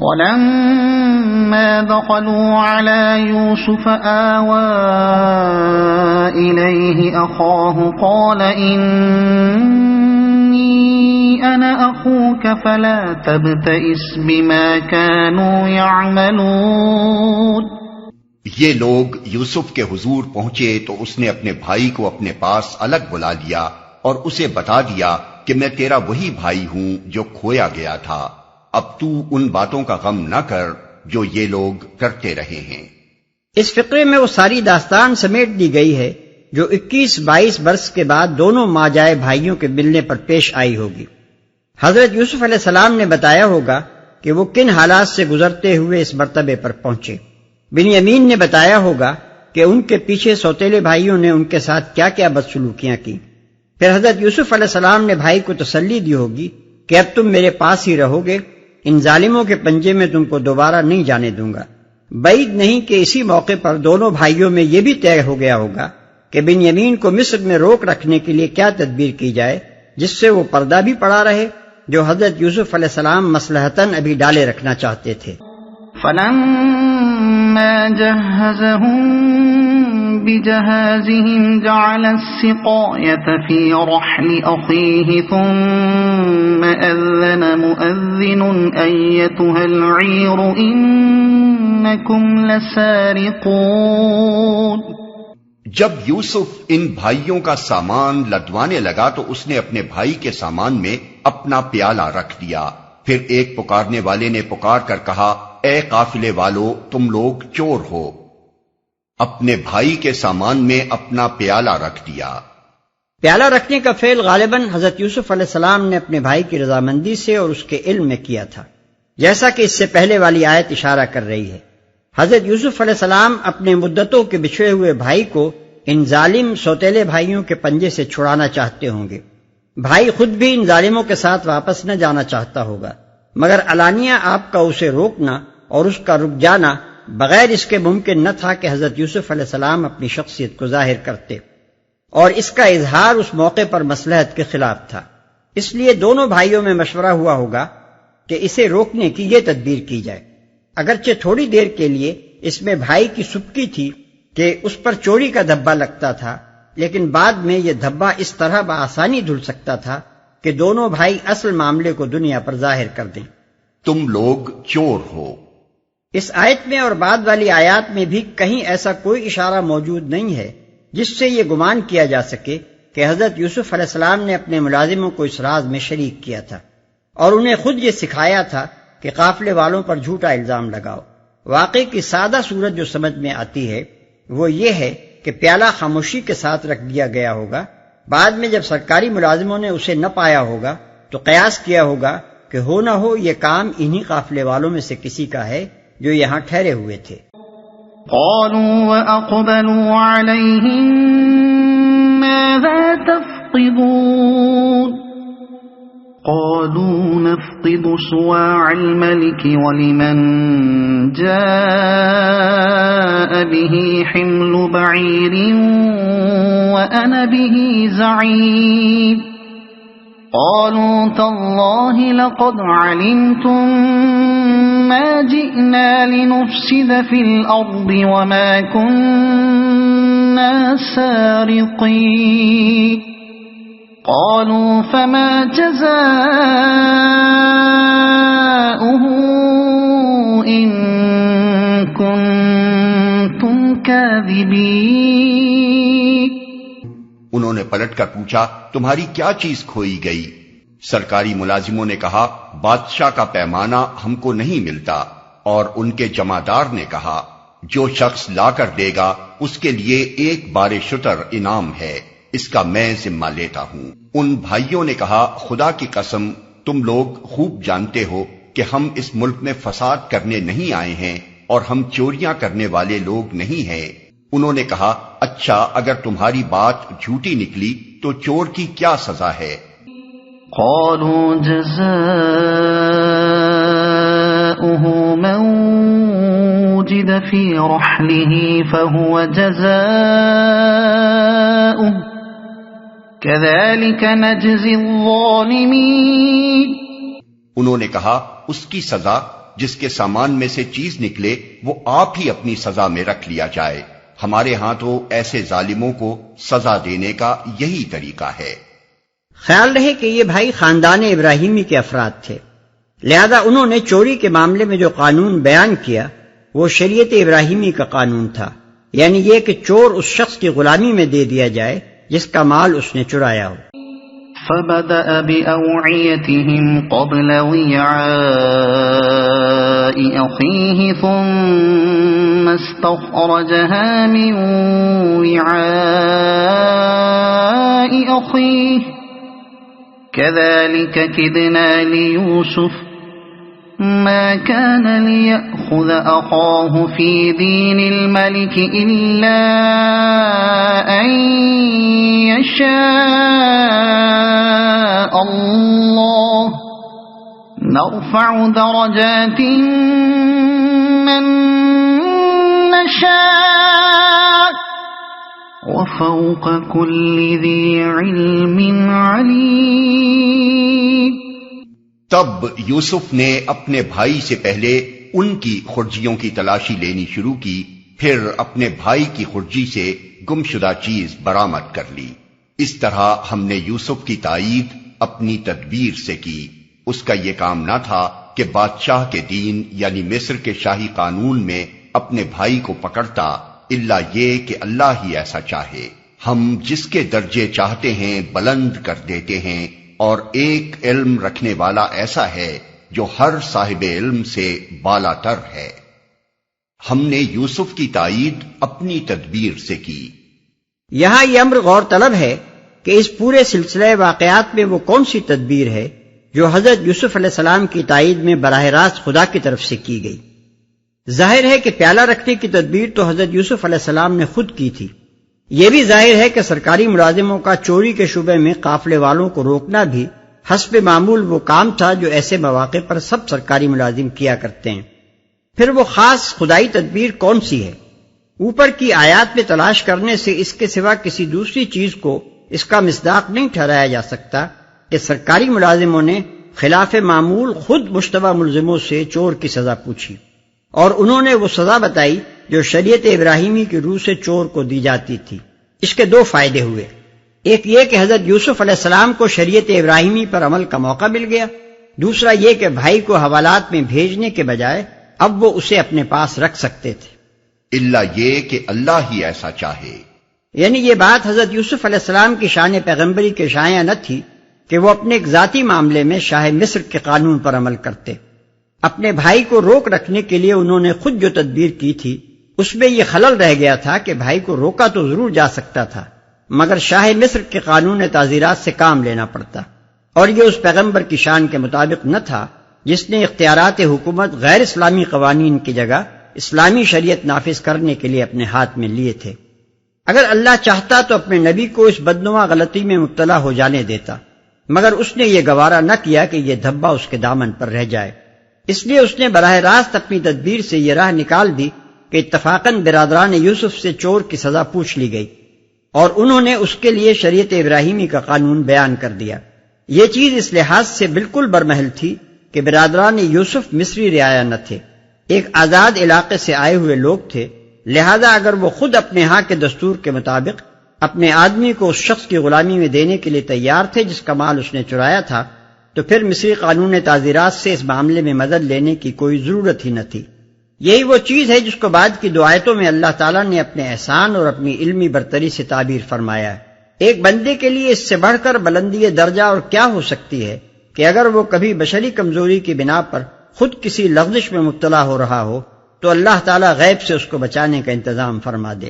وَلَمَّا دَخَلُوا عَلَى يُوسُفَ آوَى إِلَيْهِ أَخَاهُ قَالَ إِنِّي أَنَا أَخُوكَ فَلَا تَبْتَئِسْ بِمَا كَانُوا يَعْمَلُونَ۔ یہ لوگ یوسف کے حضور پہنچے تو اس نے اپنے بھائی کو اپنے پاس الگ بلا لیا اور اسے بتا دیا کہ میں تیرا وہی بھائی ہوں جو کھویا گیا تھا، اب تو ان باتوں کا غم نہ کر جو یہ لوگ کرتے رہے ہیں۔ اس فقرے میں وہ ساری داستان سمیٹ دی گئی ہے جو 21-22 برس کے بعد دونوں ماجائے بھائیوں کے ملنے پر پیش آئی ہوگی۔ حضرت یوسف علیہ السلام نے بتایا ہوگا کہ وہ کن حالات سے گزرتے ہوئے اس مرتبے پر پہنچے۔ بنیامین نے بتایا ہوگا کہ ان کے پیچھے سوتیلے بھائیوں نے ان کے ساتھ کیا کیا بدسلوکیاں کی۔ پھر حضرت یوسف علیہ السلام نے بھائی کو تسلی دی ہوگی کہ اب تم میرے پاس ہی رہو گے، ان ظالموں کے پنجے میں تم کو دوبارہ نہیں جانے دوں گا۔ بعید نہیں کہ اسی موقع پر دونوں بھائیوں میں یہ بھی طے ہو گیا ہوگا کہ بنیامین کو مصر میں روک رکھنے کے لیے کیا تدبیر کی جائے جس سے وہ پردہ بھی پڑا رہے جو حضرت یوسف علیہ السلام مصلحتاً ابھی ڈالے رکھنا چاہتے تھے۔ فَلَمَّا جَهَّزَهُم بِجَهَازِهِمْ جَعَلَ السِّقَايَةَ فِي رَحْلِ أَخِيهِ ثُمَّ أَذَّنَ مُؤَذِّنٌ أَيَّتُهَا الْعِيرُ إِنَّكُمْ لَسَارِقُونَ۔ جب یوسف ان بھائیوں کا سامان لدوانے لگا تو اس نے اپنے بھائی کے سامان میں اپنا پیالہ رکھ دیا، پھر ایک پکارنے والے نے پکار کر کہا، اے قافلے والو تم لوگ چور ہو، اپنے بھائی کے سامان میں اپنا پیالہ رکھ دیا۔ پیالہ رکھنے کا فعل غالباً حضرت یوسف علیہ السلام نے اپنے بھائی کی رضامندی سے اور اس کے علم میں کیا تھا، جیسا کہ اس سے پہلے والی آیت اشارہ کر رہی ہے۔ حضرت یوسف علیہ السلام اپنے مدتوں کے بچھڑے ہوئے بھائی کو ان ظالم سوتیلے بھائیوں کے پنجے سے چھڑانا چاہتے ہوں گے۔ بھائی خود بھی ان ظالموں کے ساتھ واپس نہ جانا چاہتا ہوگا، مگر علانیہ آپ کا اسے روکنا اور اس کا رک جانا بغیر اس کے ممکن نہ تھا کہ حضرت یوسف علیہ السلام اپنی شخصیت کو ظاہر کرتے، اور اس کا اظہار اس موقع پر مصلحت کے خلاف تھا۔ اس لیے دونوں بھائیوں میں مشورہ ہوا ہوگا کہ اسے روکنے کی یہ تدبیر کی جائے۔ اگرچہ تھوڑی دیر کے لیے اس میں بھائی کی سبکی تھی کہ اس پر چوری کا دھبا لگتا تھا، لیکن بعد میں یہ دھبا اس طرح بآسانی دھل سکتا تھا کہ دونوں بھائی اصل معاملے کو دنیا پر ظاہر کر دیں۔ تم لوگ چور ہو۔ اس آیت میں اور بعد والی آیات میں بھی کہیں ایسا کوئی اشارہ موجود نہیں ہے جس سے یہ گمان کیا جا سکے کہ حضرت یوسف علیہ السلام نے اپنے ملازموں کو اس راز میں شریک کیا تھا اور انہیں خود یہ سکھایا تھا کہ قافلے والوں پر جھوٹا الزام لگاؤ۔ واقعے کی سادہ صورت جو سمجھ میں آتی ہے وہ یہ ہے کہ پیالہ خاموشی کے ساتھ رکھ دیا گیا ہوگا، بعد میں جب سرکاری ملازموں نے اسے نہ پایا ہوگا تو قیاس کیا ہوگا کہ ہو نہ ہو یہ کام انہی قافلے والوں میں سے کسی کا ہے جو یہاں ٹھہرے ہوئے تھے۔ قالوا وأقبلوا عليهم ماذا تفقدون قالوا نفقد صواع الملك ولمن جاء به حمل بعير وأنا به زعيم قالوا تالله لقد علمتم ما جئنا لنفسد في الأرض وما كنا سارقين قالوا فما جزاؤه إن كنتم كاذبين۔ انہوں نے پلٹ کر پوچھا، تمہاری کیا چیز کھوئی گئی؟ سرکاری ملازموں نے کہا، بادشاہ کا پیمانہ ہم کو نہیں ملتا، اور ان کے جمعدار نے کہا، جو شخص لا کر دے گا اس کے لیے 1 بار شتر انعام ہے، اس کا میں ذمہ لیتا ہوں۔ ان بھائیوں نے کہا، خدا کی قسم تم لوگ خوب جانتے ہو کہ ہم اس ملک میں فساد کرنے نہیں آئے ہیں اور ہم چوریاں کرنے والے لوگ نہیں ہیں۔ انہوں نے کہا، اچھا اگر تمہاری بات جھوٹی نکلی تو چور کی کیا سزا ہے؟ قالوا جزاؤه من وجد في رحله فهو جزاؤه كذلك نجزي الظالمين۔ انہوں نے کہا، اس کی سزا جس کے سامان میں سے چیز نکلے وہ آپ ہی اپنی سزا میں رکھ لیا جائے، ہمارے ہاں تو ایسے ظالموں کو سزا دینے کا یہی طریقہ ہے۔ خیال رہے کہ یہ بھائی خاندان ابراہیمی کے افراد تھے، لہذا انہوں نے چوری کے معاملے میں جو قانون بیان کیا وہ شریعت ابراہیمی کا قانون تھا، یعنی یہ کہ چور اس شخص کی غلامی میں دے دیا جائے جس کا مال اس نے چرایا ہو۔ فبدأ بأوعيتهم قبل وعاء أخيه ثم استخرجها من وعاء أخيه كذلك كدنا ليوسف ما كان ليأخذ أخاه في دين الملك إلا أن يشاء الله نرفع درجات من نشاء وفوق كل ذي علم عليم۔ تب یوسف نے اپنے بھائی سے پہلے ان کی خرجیوں کی تلاشی لینی شروع کی، پھر اپنے بھائی کی خرجی سے گمشدہ چیز برآمد کر لی۔ اس طرح ہم نے یوسف کی تائید اپنی تدبیر سے کی۔ اس کا یہ کام نہ تھا کہ بادشاہ کے دین یعنی مصر کے شاہی قانون میں اپنے بھائی کو پکڑتا، الا یہ کہ اللہ ہی ایسا چاہے، ہم جس کے درجے چاہتے ہیں بلند کر دیتے ہیں، اور ایک علم رکھنے والا ایسا ہے جو ہر صاحب علم سے بالا تر ہے۔ ہم نے یوسف کی تائید اپنی تدبیر سے کی۔ یہاں یہ امر غور طلب ہے کہ اس پورے سلسلہ واقعات میں وہ کون سی تدبیر ہے جو حضرت یوسف علیہ السلام کی تائید میں براہ راست خدا کی طرف سے کی گئی۔ ظاہر ہے کہ پیالہ رکھنے کی تدبیر تو حضرت یوسف علیہ السلام نے خود کی تھی۔ یہ بھی ظاہر ہے کہ سرکاری ملازموں کا چوری کے شعبے میں قافلے والوں کو روکنا بھی حسب معمول وہ کام تھا جو ایسے مواقع پر سب سرکاری ملازم کیا کرتے ہیں۔ پھر وہ خاص خدائی تدبیر کون سی ہے؟ اوپر کی آیات میں تلاش کرنے سے اس کے سوا کسی دوسری چیز کو اس کا مصداق نہیں ٹھہرایا جا سکتا کہ سرکاری ملازموں نے خلاف معمول خود مشتبہ ملزموں سے چور کی سزا پوچھی، اور انہوں نے وہ سزا بتائی جو شریعت ابراہیمی کی روح سے چور کو دی جاتی تھی۔ اس کے دو فائدے ہوئے، ایک یہ کہ حضرت یوسف علیہ السلام کو شریعت ابراہیمی پر عمل کا موقع مل گیا، دوسرا یہ کہ بھائی کو حوالات میں بھیجنے کے بجائے اب وہ اسے اپنے پاس رکھ سکتے تھے، الا یہ کہ اللہ ہی ایسا چاہے۔ یعنی یہ بات حضرت یوسف علیہ السلام کی شان پیغمبری کے شایع نہ تھی کہ وہ اپنے ایک ذاتی معاملے میں شاہ مصر کے قانون پر عمل کرتے۔ اپنے بھائی کو روک رکھنے کے لیے انہوں نے خود جو تدبیر کی تھی اس میں یہ خلل رہ گیا تھا کہ بھائی کو روکا تو ضرور جا سکتا تھا، مگر شاہ مصر کے قانون تعزیرات سے کام لینا پڑتا، اور یہ اس پیغمبر کی شان کے مطابق نہ تھا جس نے اختیارات حکومت غیر اسلامی قوانین کی جگہ اسلامی شریعت نافذ کرنے کے لیے اپنے ہاتھ میں لیے تھے۔ اگر اللہ چاہتا تو اپنے نبی کو اس بدنما غلطی میں مبتلا ہو جانے دیتا، مگر اس نے یہ گوارا نہ کیا کہ یہ دھبا اس کے دامن پر رہ جائے، اس لیے اس نے براہ راست اپنی تدبیر سے یہ راہ نکال دی کہ اتفاقاً برادران یوسف سے چور کی سزا پوچھ لی گئی، اور انہوں نے اس کے لیے شریعت ابراہیمی کا قانون بیان کر دیا۔ یہ چیز اس لحاظ سے بالکل برمحل تھی کہ برادران یوسف مصری رعایا نہ تھے، ایک آزاد علاقے سے آئے ہوئے لوگ تھے، لہذا اگر وہ خود اپنے ہاں کے دستور کے مطابق اپنے آدمی کو اس شخص کی غلامی میں دینے کے لیے تیار تھے جس کا مال اس نے چرایا تھا، تو پھر مصری قانون تعزیرات سے اس معاملے میں مدد لینے کی کوئی ضرورت ہی نہ تھی۔ یہی وہ چیز ہے جس کو بعد کی دو آیتوں میں اللہ تعالیٰ نے اپنے احسان اور اپنی علمی برتری سے تعبیر فرمایا ہے۔ ایک بندے کے لیے اس سے بڑھ کر بلندی درجہ اور کیا ہو سکتی ہے کہ اگر وہ کبھی بشری کمزوری کی بنا پر خود کسی لغزش میں مبتلا ہو رہا ہو تو اللہ تعالیٰ غیب سے اس کو بچانے کا انتظام فرما دے۔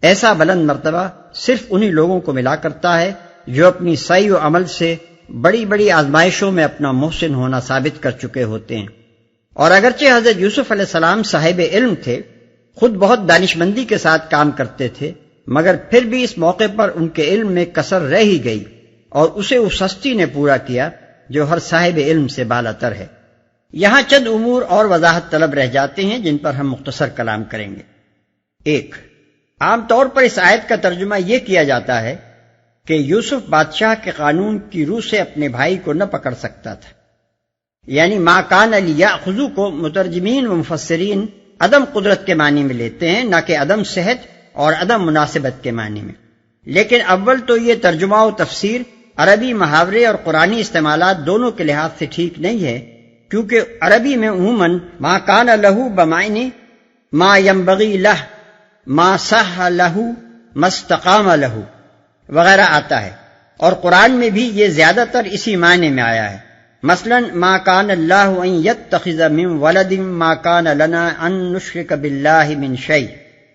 ایسا بلند مرتبہ صرف انہی لوگوں کو ملا کرتا ہے جو اپنی سعی و عمل سے بڑی بڑی آزمائشوں میں اپنا محسن ہونا ثابت کر چکے ہوتے ہیں۔ اور اگرچہ حضرت یوسف علیہ السلام صاحب علم تھے، خود بہت دانشمندی کے ساتھ کام کرتے تھے، مگر پھر بھی اس موقع پر ان کے علم میں کسر رہ ہی گئی، اور اسے اس ہستی نے پورا کیا جو ہر صاحب علم سے بالا تر ہے۔ یہاں چند امور اور وضاحت طلب رہ جاتے ہیں جن پر ہم مختصر کلام کریں گے۔ ایک، عام طور پر اس آیت کا ترجمہ یہ کیا جاتا ہے کہ یوسف بادشاہ کے قانون کی روح سے اپنے بھائی کو نہ پکڑ سکتا تھا، یعنی ما کان لیأخذوا کو مترجمین و مفسرین عدم قدرت کے معنی میں لیتے ہیں، نہ کہ عدم صحت اور عدم مناسبت کے معنی میں۔ لیکن اول تو یہ ترجمہ و تفسیر عربی محاورے اور قرآنی استعمالات دونوں کے لحاظ سے ٹھیک نہیں ہے، کیونکہ عربی میں عموماً ما کان لہ بمعنی ما ینبغی لہ، ما صح لہ، ما استقام لہ وغیرہ آتا ہے، اور قرآن میں بھی یہ زیادہ تر اسی معنی میں آیا ہے۔ مثلا ما کان اللہ ان یتخذ من ولد ما کان لنا ان نشرک باللہ من شیء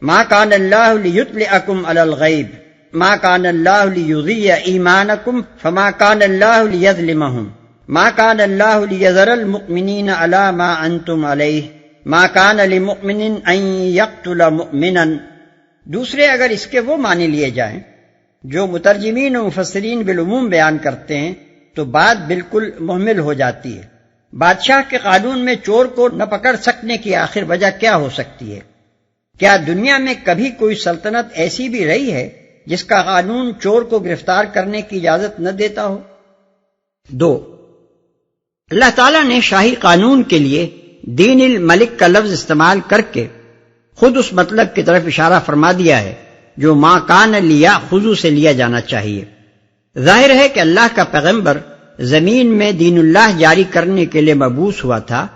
ما کان اللہ لیطلعکم علی الغیب ما کان اللہ لیضیع ایمانکم فما کان اللہ لیظلمہم ما کان اللہ لیذر المؤمنین علی ما انتم علیہ ما کان لمؤمن ان یقتل مؤمنا۔ دوسرے اگر اس کے وہ معنی لیے جائیں جو مترجمین و مفسرین بالعموم بیان کرتے ہیں تو بات بالکل محمل ہو جاتی ہے۔ بادشاہ کے قانون میں چور کو نہ پکڑ سکنے کی آخر وجہ کیا ہو سکتی ہے؟ کیا دنیا میں کبھی کوئی سلطنت ایسی بھی رہی ہے جس کا قانون چور کو گرفتار کرنے کی اجازت نہ دیتا ہو؟ 2. اللہ تعالیٰ نے شاہی قانون کے لیے دین الملک کا لفظ استعمال کر کے خود اس مطلب کی طرف اشارہ فرما دیا ہے جو ما کان لیأخذوا سے لیا جانا چاہیے۔ ظاہر ہے کہ اللہ کا پیغمبر زمین میں دین اللہ جاری کرنے کے لیے مبعوث ہوا تھا،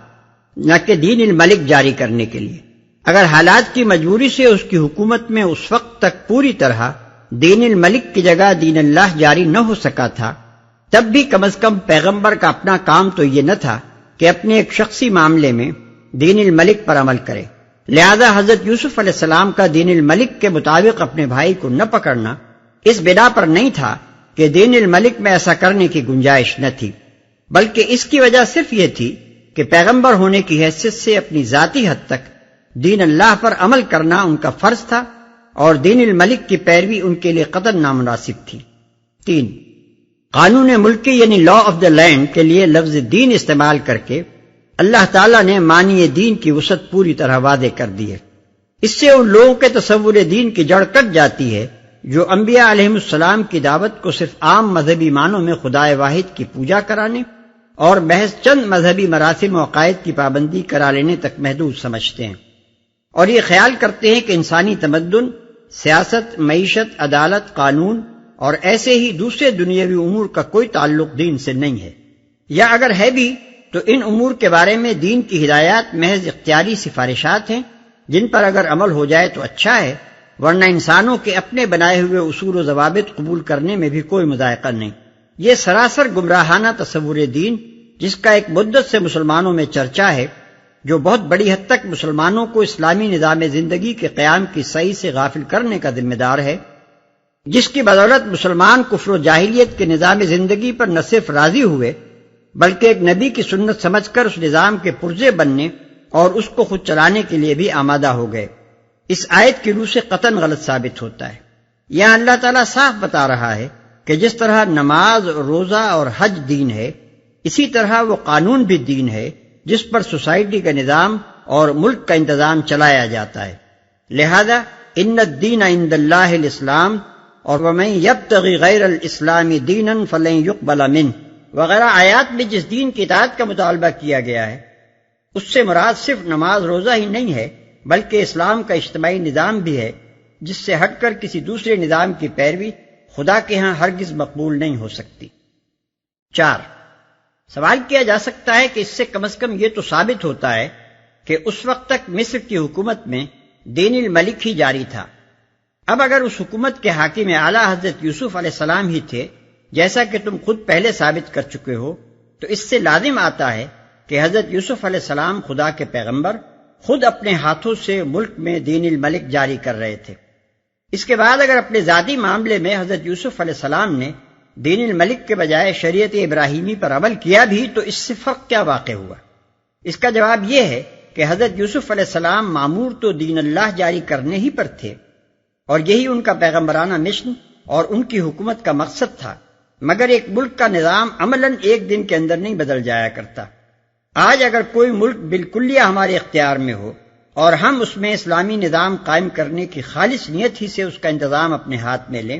نہ کہ دین الملک جاری کرنے کے لیے۔ اگر حالات کی مجبوری سے اس کی حکومت میں اس وقت تک پوری طرح دین الملک کی جگہ دین اللہ جاری نہ ہو سکا تھا، تب بھی کم از کم پیغمبر کا اپنا کام تو یہ نہ تھا کہ اپنے ایک شخصی معاملے میں دین الملک پر عمل کرے۔ لہذا حضرت یوسف علیہ السلام کا دین الملک کے مطابق اپنے بھائی کو نہ پکڑنا اس بنا پر نہیں تھا کہ دین الملک میں ایسا کرنے کی گنجائش نہ تھی، بلکہ اس کی وجہ صرف یہ تھی کہ پیغمبر ہونے کی حیثیت سے اپنی ذاتی حد تک دین اللہ پر عمل کرنا ان کا فرض تھا اور دین الملک کی پیروی ان کے لیے قطعاً نامناسب تھی۔ 3. قانون ملکی یعنی لا آف دا لینڈ کے لیے لفظ دین استعمال کر کے اللہ تعالیٰ نے معنی دین کی وسعت پوری طرح واضح کر دی ہے۔ اس سے ان لوگوں کے تصور دین کی جڑ کٹ جاتی ہے جو انبیاء علیہم السلام کی دعوت کو صرف عام مذہبی معنوں میں خدائے واحد کی پوجا کرانے اور محض چند مذہبی مراسم و عقائد کی پابندی کرا لینے تک محدود سمجھتے ہیں، اور یہ خیال کرتے ہیں کہ انسانی تمدن، سیاست، معیشت، عدالت، قانون اور ایسے ہی دوسرے دنیاوی امور کا کوئی تعلق دین سے نہیں ہے، یا اگر ہے بھی تو ان امور کے بارے میں دین کی ہدایات محض اختیاری سفارشات ہیں جن پر اگر عمل ہو جائے تو اچھا ہے، ورنہ انسانوں کے اپنے بنائے ہوئے اصول و ضوابط قبول کرنے میں بھی کوئی مذائقہ نہیں۔ یہ سراسر گمراہانہ تصور دین جس کا ایک مدت سے مسلمانوں میں چرچا ہے، جو بہت بڑی حد تک مسلمانوں کو اسلامی نظام زندگی کے قیام کی صحیح سے غافل کرنے کا ذمہ دار ہے، جس کی بدولت مسلمان کفر و جاہلیت کے نظام زندگی پر نہ صرف راضی ہوئے بلکہ ایک نبی کی سنت سمجھ کر اس نظام کے پرزے بننے اور اس کو خود چلانے کے لیے بھی آمادہ ہو گئے۔ اس آیت کی روح سے قطعاً غلط ثابت ہوتا ہے۔ یہاں اللہ تعالیٰ صاف بتا رہا ہے کہ جس طرح نماز، روزہ اور حج دین ہے، اسی طرح وہ قانون بھی دین ہے جس پر سوسائٹی کا نظام اور ملک کا انتظام چلایا جاتا ہے۔ لہذا ان الدین عند اللہ الاسلام اور ومن یبتغی غیر الاسلام دینا فلن یقبل منہ وغیرہ آیات میں جس دین کی اطاعت کا مطالبہ کیا گیا ہے اس سے مراد صرف نماز روزہ ہی نہیں ہے بلکہ اسلام کا اجتماعی نظام بھی ہے، جس سے ہٹ کر کسی دوسرے نظام کی پیروی خدا کے ہاں ہرگز مقبول نہیں ہو سکتی۔ 4. سوال کیا جا سکتا ہے کہ اس سے کم از کم یہ تو ثابت ہوتا ہے کہ اس وقت تک مصر کی حکومت میں دین الملک ہی جاری تھا۔ اب اگر اس حکومت کے حاکم اعلیٰ حضرت یوسف علیہ السلام ہی تھے جیسا کہ تم خود پہلے ثابت کر چکے ہو، تو اس سے لازم آتا ہے کہ حضرت یوسف علیہ السلام خدا کے پیغمبر خود اپنے ہاتھوں سے ملک میں دین الملک جاری کر رہے تھے۔ اس کے بعد اگر اپنے ذاتی معاملے میں حضرت یوسف علیہ السلام نے دین الملک کے بجائے شریعت ابراہیمی پر عمل کیا بھی تو اس سے فرق کیا واقع ہوا؟ اس کا جواب یہ ہے کہ حضرت یوسف علیہ السلام معمور تو دین اللہ جاری کرنے ہی پر تھے، اور یہی ان کا پیغمبرانہ مشن اور ان کی حکومت کا مقصد تھا، مگر ایک ملک کا نظام عملاً ایک دن کے اندر نہیں بدل جایا کرتا۔ آج اگر کوئی ملک بالکلیہ ہمارے اختیار میں ہو اور ہم اس میں اسلامی نظام قائم کرنے کی خالص نیت ہی سے اس کا انتظام اپنے ہاتھ میں لیں،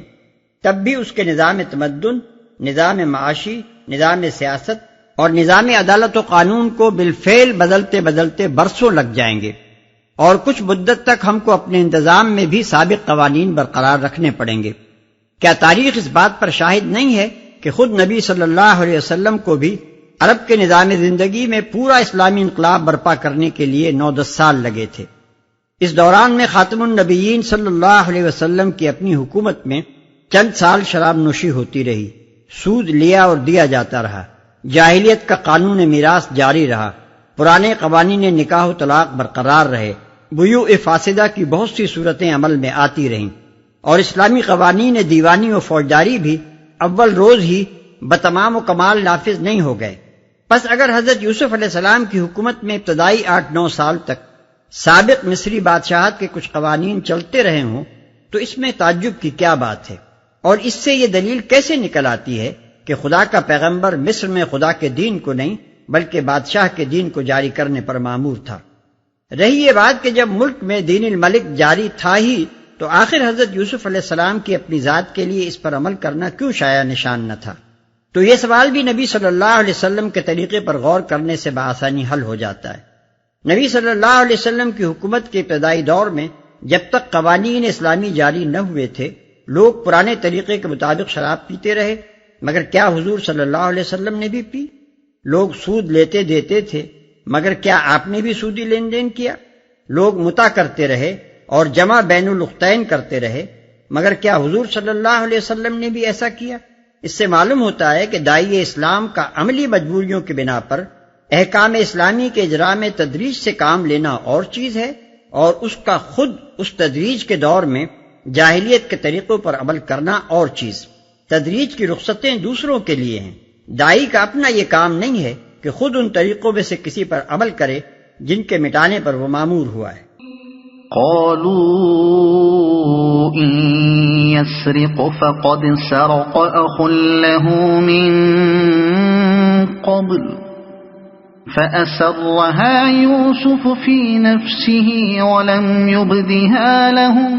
تب بھی اس کے نظام تمدن، نظام معاشی، نظام سیاست اور نظام عدالت و قانون کو بالفعل بدلتے بدلتے برسوں لگ جائیں گے، اور کچھ مدت تک ہم کو اپنے انتظام میں بھی سابق قوانین برقرار رکھنے پڑیں گے۔ کیا تاریخ اس بات پر شاہد نہیں ہے کہ خود نبی صلی اللہ علیہ وسلم کو بھی عرب کے نظام زندگی میں پورا اسلامی انقلاب برپا کرنے کے لیے 9-10 سال لگے تھے۔ اس دوران میں خاتم النبیین صلی اللہ علیہ وسلم کی اپنی حکومت میں چند سال شراب نوشی ہوتی رہی، سود لیا اور دیا جاتا رہا، جاہلیت کا قانون میراث جاری رہا، پرانے قوانین نکاح و طلاق برقرار رہے، بیوع فاسدہ کی بہت سی صورتیں عمل میں آتی رہیں، اور اسلامی قوانین دیوانی و فوجداری بھی اول روز ہی بتمام و کمال نافذ نہیں ہو گئے۔ پس اگر حضرت یوسف علیہ السلام کی حکومت میں ابتدائی 8-9 سال تک سابق مصری بادشاہت کے کچھ قوانین چلتے رہے ہوں تو اس میں تعجب کی کیا بات ہے؟ اور اس سے یہ دلیل کیسے نکل آتی ہے کہ خدا کا پیغمبر مصر میں خدا کے دین کو نہیں بلکہ بادشاہ کے دین کو جاری کرنے پر مامور تھا؟ رہی یہ بات کہ جب ملک میں دین الملک جاری تھا ہی تو آخر حضرت یوسف علیہ السلام کی اپنی ذات کے لیے اس پر عمل کرنا کیوں شایع نشان نہ تھا؟ تو یہ سوال بھی نبی صلی اللہ علیہ وسلم کے طریقے پر غور کرنے سے بآسانی حل ہو جاتا ہے۔ نبی صلی اللہ علیہ وسلم کی حکومت کے ابتدائی دور میں جب تک قوانین اسلامی جاری نہ ہوئے تھے، لوگ پرانے طریقے کے مطابق شراب پیتے رہے، مگر کیا حضور صلی اللہ علیہ وسلم نے بھی پی؟ لوگ سود لیتے دیتے تھے، مگر کیا آپ نے بھی سودی لین دین کیا؟ لوگ متع کرتے رہے اور جمع بین الاختین کرتے رہے، مگر کیا حضور صلی اللہ علیہ وسلم نے بھی ایسا کیا؟ اس سے معلوم ہوتا ہے کہ داعی اسلام کا عملی مجبوریوں کی بنا پر احکام اسلامی کے اجراء میں تدریج سے کام لینا اور چیز ہے، اور اس کا خود اس تدریج کے دور میں جاہلیت کے طریقوں پر عمل کرنا اور چیز۔ تدریج کی رخصتیں دوسروں کے لیے ہیں، داعی کا اپنا یہ کام نہیں ہے کہ خود ان طریقوں میں سے کسی پر عمل کرے جن کے مٹانے پر وہ مامور ہوا ہے۔ قالوا إن يسرق فقد سرق أخ له من قبل فأسرها يوسف في نفسه ولم يبدها لهم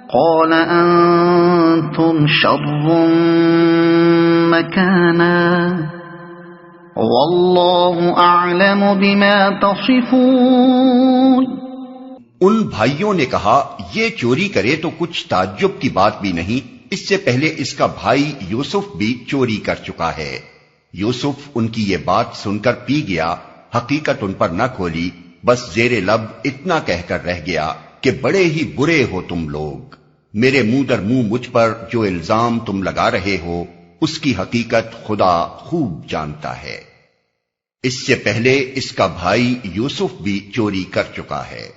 قال أنتم شر مكانا والله أعلم بما تصفون۔ ان بھائیوں نے کہا یہ چوری کرے تو کچھ تعجب کی بات بھی نہیں، اس سے پہلے اس کا بھائی یوسف بھی چوری کر چکا ہے۔ یوسف ان کی یہ بات سن کر پی گیا، حقیقت ان پر نہ کھولی، بس زیر لب اتنا کہہ کر رہ گیا کہ بڑے ہی برے ہو تم لوگ، میرے منہ در منہ مجھ پر جو الزام تم لگا رہے ہو اس کی حقیقت خدا خوب جانتا ہے۔ اس سے پہلے اس کا بھائی یوسف بھی چوری کر چکا ہے۔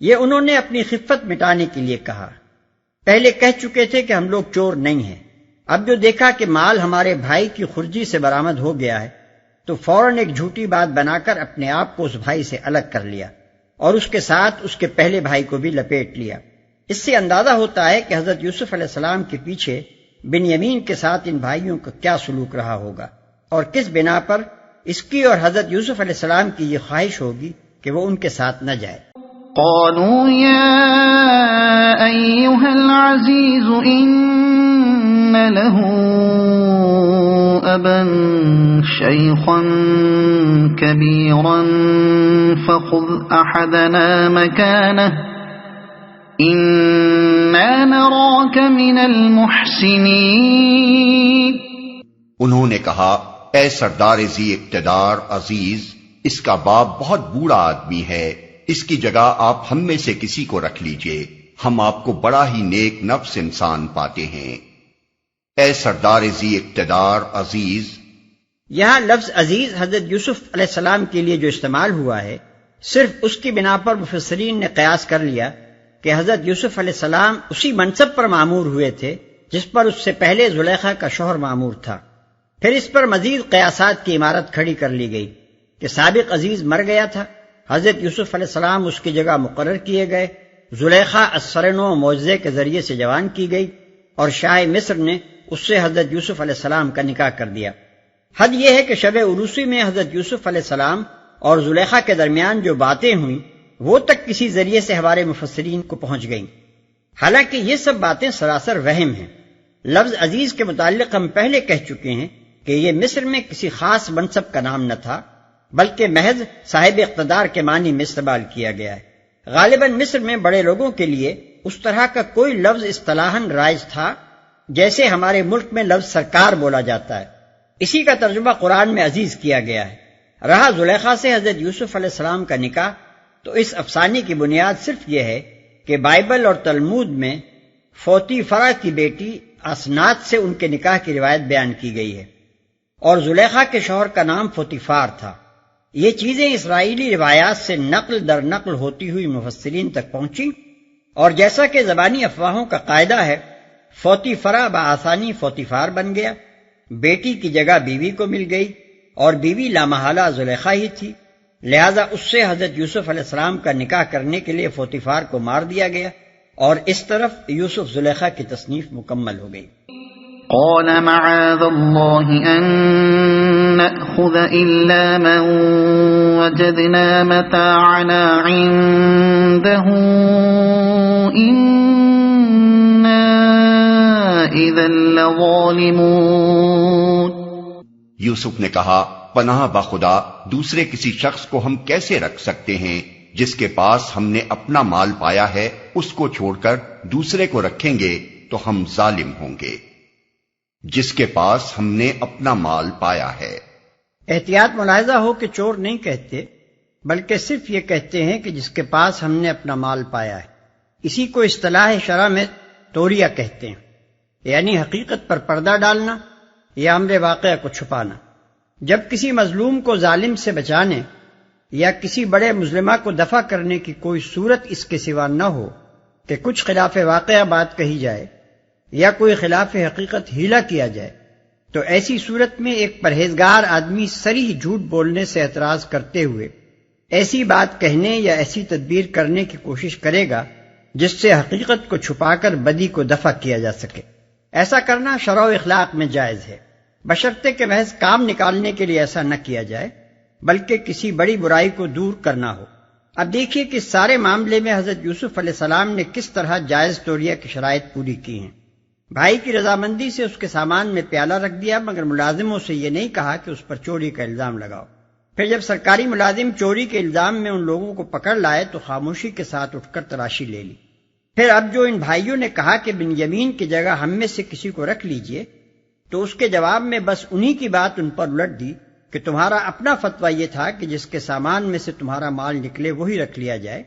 یہ انہوں نے اپنی خفت مٹانے کے لیے کہا۔ پہلے کہہ چکے تھے کہ ہم لوگ چور نہیں ہیں، اب جو دیکھا کہ مال ہمارے بھائی کی خرجی سے برآمد ہو گیا ہے تو فوراً ایک جھوٹی بات بنا کر اپنے آپ کو اس بھائی سے الگ کر لیا اور اس کے ساتھ اس کے پہلے بھائی کو بھی لپیٹ لیا۔ اس سے اندازہ ہوتا ہے کہ حضرت یوسف علیہ السلام کے پیچھے بنیامین کے ساتھ ان بھائیوں کا کیا سلوک رہا ہوگا، اور کس بنا پر اس کی اور حضرت یوسف علیہ السلام کی یہ خواہش ہوگی کہ وہ ان کے ساتھ نہ جائے۔ قالوا يا أيها العزيز إن له أبا شيخا كبيرا فخذ أحدنا مكانه إنا نراك من المحسنين۔ انہوں نے کہا اے سردار ذی اقتدار عزیز، اس کا باپ بہت بوڑھا آدمی ہے، اس کی جگہ آپ ہم میں سے کسی کو رکھ لیجئے، ہم آپ کو بڑا ہی نیک نفس انسان پاتے ہیں۔ اے سردار ذی اقتدار عزیز، یہاں لفظ عزیز حضرت یوسف علیہ السلام کے لیے جو استعمال ہوا ہے، صرف اس کی بنا پر مفسرین نے قیاس کر لیا کہ حضرت یوسف علیہ السلام اسی منصب پر مامور ہوئے تھے جس پر اس سے پہلے زلیخا کا شوہر مامور تھا۔ پھر اس پر مزید قیاسات کی عمارت کھڑی کر لی گئی کہ سابق عزیز مر گیا تھا، حضرت یوسف علیہ السلام اس کی جگہ مقرر کیے گئے، زلیخا اثر-نو معجزے کے ذریعے سے جوان کی گئی اور شاہ مصر نے اس سے حضرت یوسف علیہ السلام کا نکاح کر دیا۔ حد یہ ہے کہ شب عروسی میں حضرت یوسف علیہ السلام اور زلیخا کے درمیان جو باتیں ہوئیں وہ تک کسی ذریعے سے ہمارے مفسرین کو پہنچ گئیں، حالانکہ یہ سب باتیں سراسر وہم ہیں۔ لفظ عزیز کے متعلق ہم پہلے کہہ چکے ہیں کہ یہ مصر میں کسی خاص منصب کا نام نہ تھا، بلکہ محض صاحب اقتدار کے معنی میں استعمال کیا گیا ہے۔ غالباً مصر میں بڑے لوگوں کے لیے اس طرح کا کوئی لفظ اصطلاحاً رائج تھا جیسے ہمارے ملک میں لفظ سرکار بولا جاتا ہے۔ اسی کا ترجمہ قرآن میں عزیز کیا گیا ہے۔ رہا زلیخا سے حضرت یوسف علیہ السلام کا نکاح، تو اس افسانے کی بنیاد صرف یہ ہے کہ بائبل اور تلمود میں فوتی فرا کی بیٹی اسنات سے ان کے نکاح کی روایت بیان کی گئی ہے، اور زلیخا کے شوہر کا نام فوتیفار تھا۔ یہ چیزیں اسرائیلی روایات سے نقل در نقل ہوتی ہوئی مفسرین تک پہنچی، اور جیسا کہ زبانی افواہوں کا قاعدہ ہے، فوتی فرا بآسانی فوتیفار بن گیا، بیٹی کی جگہ بیوی کو مل گئی، اور بیوی لامحالہ زلیخا ہی تھی، لہذا اس سے حضرت یوسف علیہ السلام کا نکاح کرنے کے لیے فوتیفار کو مار دیا گیا، اور اس طرف یوسف زلیخا کی تصنیف مکمل ہو گئی۔ قال معاذ الله أن نأخذ إلا من وجدنا متاعنا عنده إنا إذا لظالمون۔ یوسف نے کہا، پناہ بخدا دوسرے کسی شخص کو ہم کیسے رکھ سکتے ہیں؟ جس کے پاس ہم نے اپنا مال پایا ہے اس کو چھوڑ کر دوسرے کو رکھیں گے تو ہم ظالم ہوں گے۔ جس کے پاس ہم نے اپنا مال پایا ہے۔ احتیاط ملاحظہ ہو کہ چور نہیں کہتے، بلکہ صرف یہ کہتے ہیں کہ جس کے پاس ہم نے اپنا مال پایا ہے۔ اسی کو اصطلاح شرع میں توریا کہتے ہیں، یعنی حقیقت پر پردہ ڈالنا یا امر واقعہ کو چھپانا۔ جب کسی مظلوم کو ظالم سے بچانے یا کسی بڑے مظلمہ کو دفع کرنے کی کوئی صورت اس کے سوا نہ ہو کہ کچھ خلاف واقعہ بات کہی جائے یا کوئی خلاف حقیقت ہیلا کیا جائے، تو ایسی صورت میں ایک پرہیزگار آدمی صریح جھوٹ بولنے سے اعتراض کرتے ہوئے ایسی بات کہنے یا ایسی تدبیر کرنے کی کوشش کرے گا جس سے حقیقت کو چھپا کر بدی کو دفع کیا جا سکے۔ ایسا کرنا شرع و اخلاق میں جائز ہے، بشرطے کہ محض کام نکالنے کے لیے ایسا نہ کیا جائے بلکہ کسی بڑی برائی کو دور کرنا ہو۔ اب دیکھیے کہ اس سارے معاملے میں حضرت یوسف علیہ السلام نے کس طرح جائز توریہ کی شرائط پوری کی ہیں۔ بھائی کی رضامندی سے اس کے سامان میں پیالہ رکھ دیا، مگر ملازموں سے یہ نہیں کہا کہ اس پر چوری کا الزام لگاؤ۔ پھر جب سرکاری ملازم چوری کے الزام میں ان لوگوں کو پکڑ لائے تو خاموشی کے ساتھ اٹھ کر تلاشی لے لی۔ پھر اب جو ان بھائیوں نے کہا کہ بنیامین کی جگہ ہم میں سے کسی کو رکھ لیجئے، تو اس کے جواب میں بس انہی کی بات ان پر الٹ دی کہ تمہارا اپنا فتویٰ یہ تھا کہ جس کے سامان میں سے تمہارا مال نکلے وہی رکھ لیا جائے،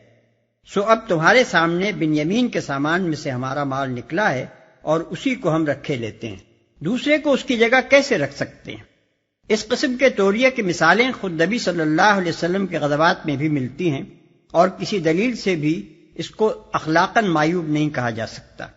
سو اب تمہارے سامنے بنیامین کے سامان میں سے ہمارا مال نکلا ہے اور اسی کو ہم رکھے لیتے ہیں، دوسرے کو اس کی جگہ کیسے رکھ سکتے ہیں؟ اس قسم کے توریہ کی مثالیں خود نبی صلی اللہ علیہ وسلم کے غزوات میں بھی ملتی ہیں، اور کسی دلیل سے بھی اس کو اخلاقاً معیوب نہیں کہا جا سکتا۔